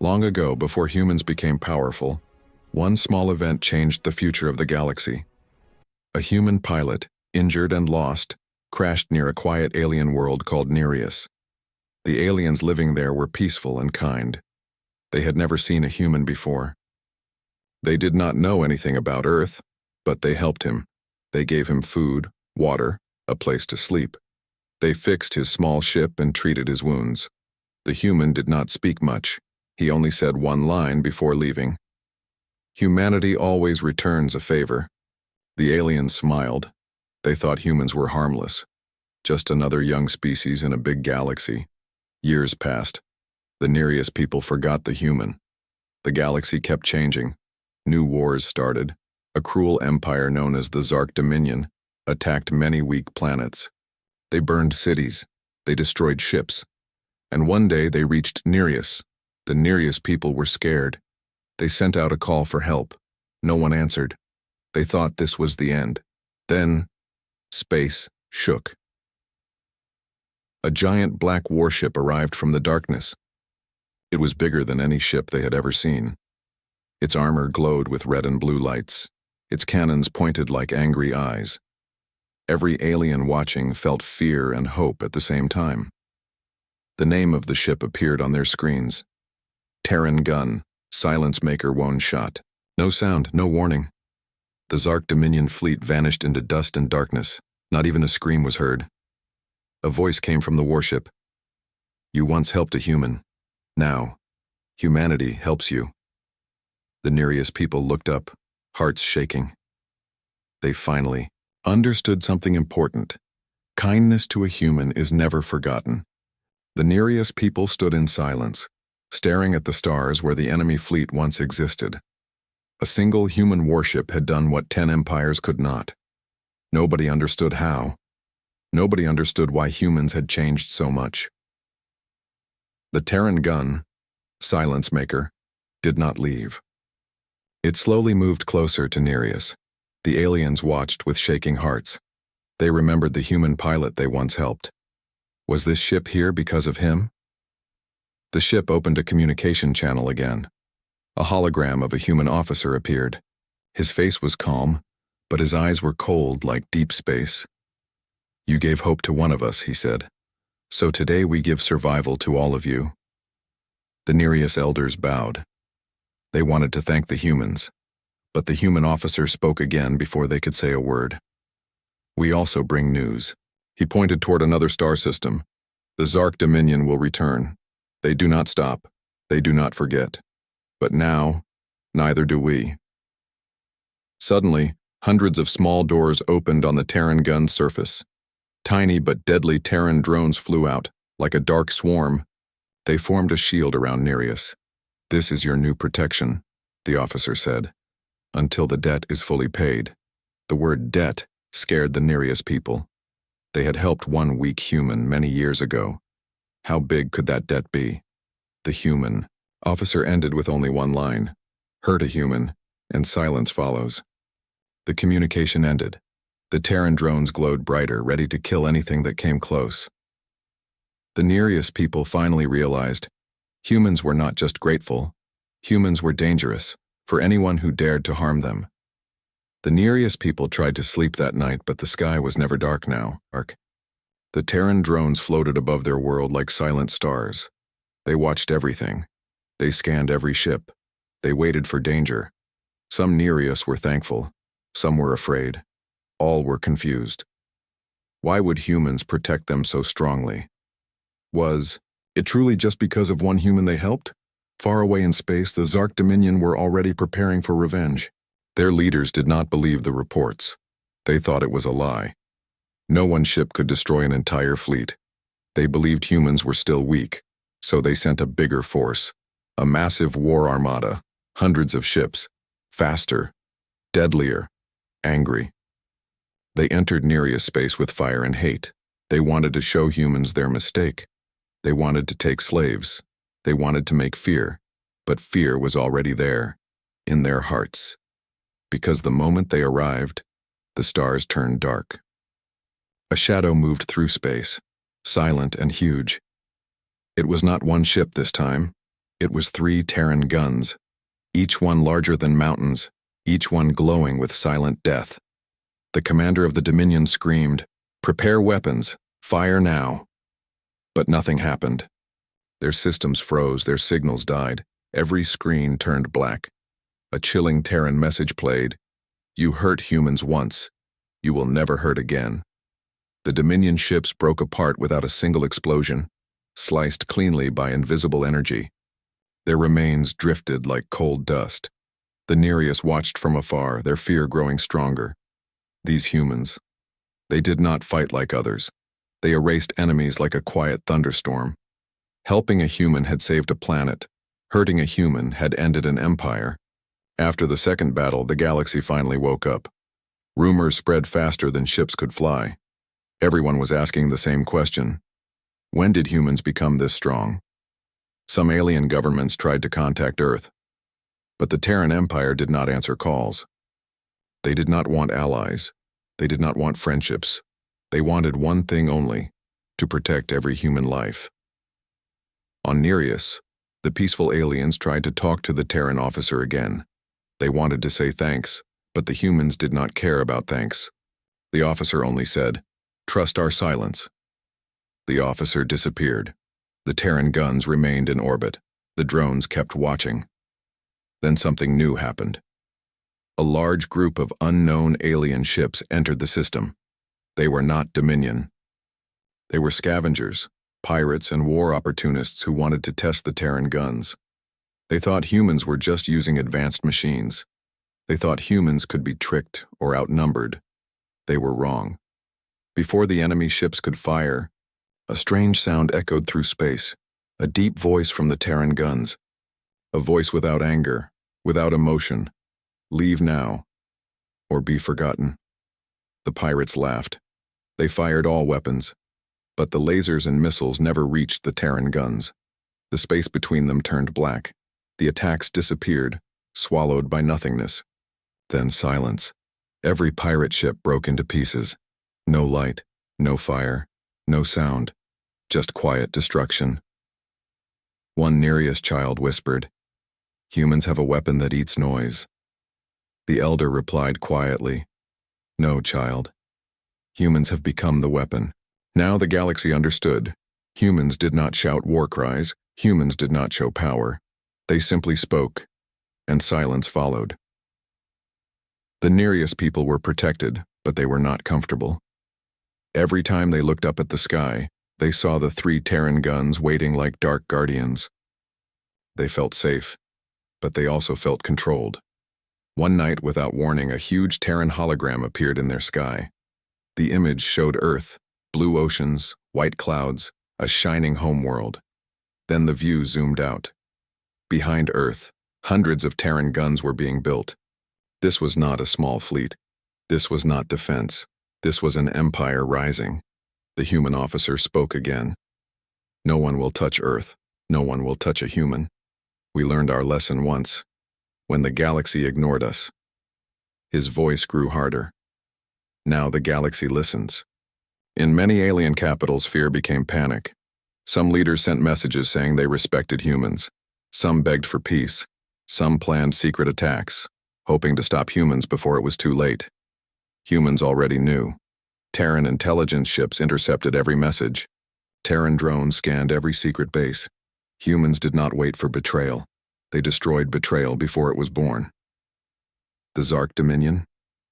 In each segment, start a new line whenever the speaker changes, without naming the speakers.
Long ago, before humans became powerful, one small event changed the future of the galaxy. A human pilot, injured and lost, crashed near a quiet alien world called Nereus. The aliens living there were peaceful and kind. They had never seen a human before. They did not know anything about Earth, but they helped him. They gave him food, water, a place to sleep. They fixed his small ship and treated his wounds. The human did not speak much. He only said one line before leaving. Humanity always returns a favor. The aliens smiled. They thought humans were harmless. Just another young species in a big galaxy. Years passed. The Nereus people forgot the human. The galaxy kept changing. New wars started. A cruel empire known as the Zark Dominion attacked many weak planets. They burned cities. They destroyed ships. And one day they reached Nereus. The Nereus people were scared. They sent out a call for help. No one answered. They thought this was the end. Then, space shook. A giant black warship arrived from the darkness. It was bigger than any ship they had ever seen. Its armor glowed with red and blue lights. Its cannons pointed like angry eyes. Every alien watching felt fear and hope at the same time. The name of the ship appeared on their screens. Terran gun, silence maker one shot. No sound, no warning. The Zark Dominion fleet vanished into dust and darkness. Not even a scream was heard. A voice came from the warship. You once helped a human. Now, humanity helps you. The Nereus people looked up, hearts shaking. They finally understood something important. Kindness to a human is never forgotten. The Nereus people stood in silence, staring at the stars where the enemy fleet once existed. A single human warship had done what 10 empires could not. Nobody understood how. Nobody understood why humans had changed so much. The Terran gun, silence maker, did not leave. It slowly moved closer to Nereus. The aliens watched with shaking hearts. They remembered the human pilot they once helped. Was this ship here because of him? The ship opened a communication channel again. A hologram of a human officer appeared. His face was calm, but his eyes were cold like deep space. You gave hope to one of us, he said. So today we give survival to all of you. The Nereus elders bowed. They wanted to thank the humans, but the human officer spoke again before they could say a word. We also bring news. He pointed toward another star system. The Zark Dominion will return. They do not stop. They do not forget. But now, neither do we. Suddenly, hundreds of small doors opened on the Terran gun's surface. Tiny but deadly Terran drones flew out, like a dark swarm. They formed a shield around Nereus. This is your new protection, the officer said, until the debt is fully paid. The word debt scared the Nereus people. They had helped one weak human many years ago. How big could that debt be? The human officer ended with only one line. Hurt a human, and silence follows. The communication ended. The Terran drones glowed brighter, ready to kill anything that came close. The Nereus people finally realized humans were not just grateful. Humans were dangerous for anyone who dared to harm them. The Nereus people tried to sleep that night, but the sky was never dark now. The Terran drones floated above their world like silent stars. They watched everything. They scanned every ship. They waited for danger. Some Nereus were thankful. Some were afraid. All were confused. Why would humans protect them so strongly? Was it truly just because of one human they helped? Far away in space, the Zark Dominion were already preparing for revenge. Their leaders did not believe the reports. They thought it was a lie. No one ship could destroy an entire fleet. They believed humans were still weak, so they sent a bigger force, a massive war armada, hundreds of ships, faster, deadlier, angry. They entered Nereus space with fire and hate. They wanted to show humans their mistake. They wanted to take slaves. They wanted to make fear, but fear was already there, in their hearts. Because the moment they arrived, the stars turned dark. A shadow moved through space, silent and huge. It was not one ship this time. It was 3 Terran guns, each one larger than mountains, each one glowing with silent death. The commander of the Dominion screamed, "Prepare weapons, fire now." But nothing happened. Their systems froze, their signals died, every screen turned black. A chilling Terran message played, "You hurt humans once, you will never hurt again." The Dominion ships broke apart without a single explosion, sliced cleanly by invisible energy. Their remains drifted like cold dust. The Nereus watched from afar, their fear growing stronger. These humans, they did not fight like others. They erased enemies like a quiet thunderstorm. Helping a human had saved a planet. Hurting a human had ended an empire. After the second battle, the galaxy finally woke up. Rumors spread faster than ships could fly. Everyone was asking the same question. When did humans become this strong? Some alien governments tried to contact Earth, but the Terran Empire did not answer calls. They did not want allies. They did not want friendships. They wanted one thing only, to protect every human life. On Nereus, the peaceful aliens tried to talk to the Terran officer again. They wanted to say thanks, but the humans did not care about thanks. The officer only said, "Trust our silence." The officer disappeared. The Terran guns remained in orbit. The drones kept watching. Then something new happened. A large group of unknown alien ships entered the system. They were not Dominion. They were scavengers, pirates, and war opportunists who wanted to test the Terran guns. They thought humans were just using advanced machines. They thought humans could be tricked or outnumbered. They were wrong. Before the enemy ships could fire, a strange sound echoed through space, a deep voice from the Terran guns. A voice without anger, without emotion. "Leave now, or be forgotten." The pirates laughed. They fired all weapons, but the lasers and missiles never reached the Terran guns. The space between them turned black. The attacks disappeared, swallowed by nothingness. Then silence. Every pirate ship broke into pieces. No light, no fire, no sound, just quiet destruction. One Nereus child whispered, "Humans have a weapon that eats noise." The elder replied quietly, "No, child. Humans have become the weapon." Now the galaxy understood. Humans did not shout war cries. Humans did not show power. They simply spoke, and silence followed. The Nereus people were protected, but they were not comfortable. Every time they looked up at the sky, they saw the 3 Terran guns waiting like dark guardians. They felt safe, but they also felt controlled. One night, without warning, a huge Terran hologram appeared in their sky. The image showed Earth, blue oceans, white clouds, a shining homeworld. Then the view zoomed out. Behind Earth, hundreds of Terran guns were being built. This was not a small fleet. This was not defense. This was an empire rising. The human officer spoke again. "No one will touch Earth. No one will touch a human. We learned our lesson once, when the galaxy ignored us." His voice grew harder. Now the galaxy listens. In many alien capitals, fear became panic. Some leaders sent messages saying they respected humans. Some begged for peace. Some planned secret attacks, hoping to stop humans before it was too late. Humans already knew. Terran intelligence ships intercepted every message. Terran drones scanned every secret base. Humans did not wait for betrayal. They destroyed betrayal before it was born. The Zark Dominion?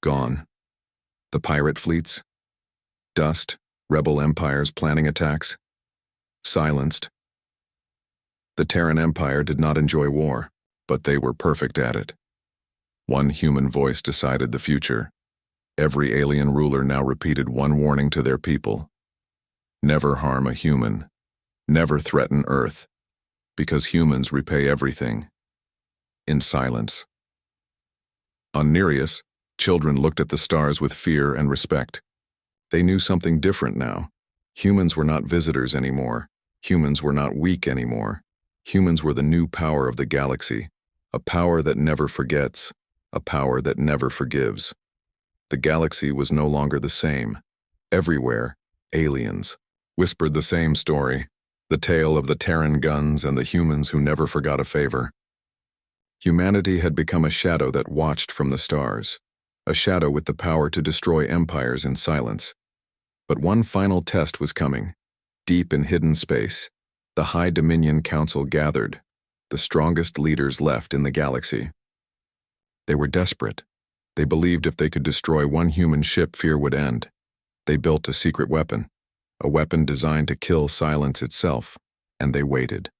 Gone. The pirate fleets? Dust. Rebel empires planning attacks? Silenced. The Terran Empire did not enjoy war, but they were perfect at it. One human voice decided the future. Every alien ruler now repeated one warning to their people. Never harm a human. Never threaten Earth, because humans repay everything. In silence. On Nereus, children looked at the stars with fear and respect. They knew something different now. Humans were not visitors anymore. Humans were not weak anymore. Humans were the new power of the galaxy, a power that never forgets, a power that never forgives. The galaxy was no longer the same. Everywhere, aliens whispered the same story. The tale of the Terran guns and the humans who never forgot a favor. Humanity had become a shadow that watched from the stars, a shadow with the power to destroy empires in silence. But one final test was coming. Deep in hidden space, the High Dominion Council gathered, the strongest leaders left in the galaxy. They were desperate. They believed if they could destroy one human ship, fear would end. They built a secret weapon, a weapon designed to kill silence itself, and they waited.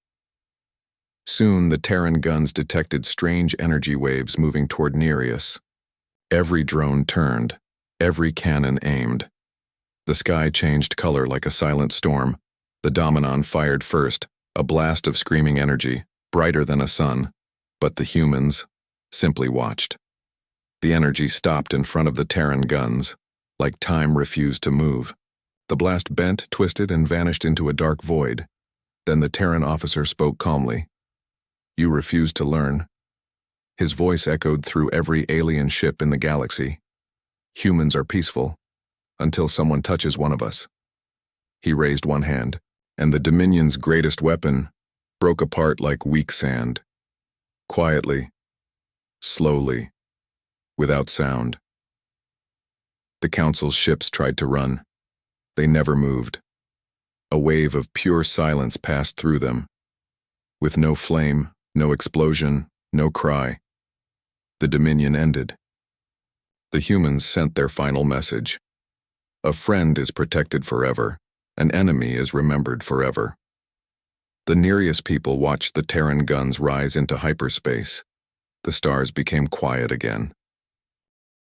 Soon the Terran guns detected strange energy waves moving toward Nereus. Every drone turned, every cannon aimed. The sky changed color like a silent storm. The Dominon fired first, a blast of screaming energy, brighter than a sun, but the humans simply watched. The energy stopped in front of the Terran guns, like time refused to move. The blast bent, twisted, and vanished into a dark void. Then the Terran officer spoke calmly. "You refuse to learn." His voice echoed through every alien ship in the galaxy. "Humans are peaceful, until someone touches one of us." He raised one hand, and the Dominion's greatest weapon broke apart like weak sand. Quietly, slowly, without sound. The Council's ships tried to run. They never moved. A wave of pure silence passed through them. With no flame, no explosion, no cry. The Dominion ended. The humans sent their final message. A friend is protected forever. An enemy is remembered forever. The Nereus people watched the Terran guns rise into hyperspace. The stars became quiet again.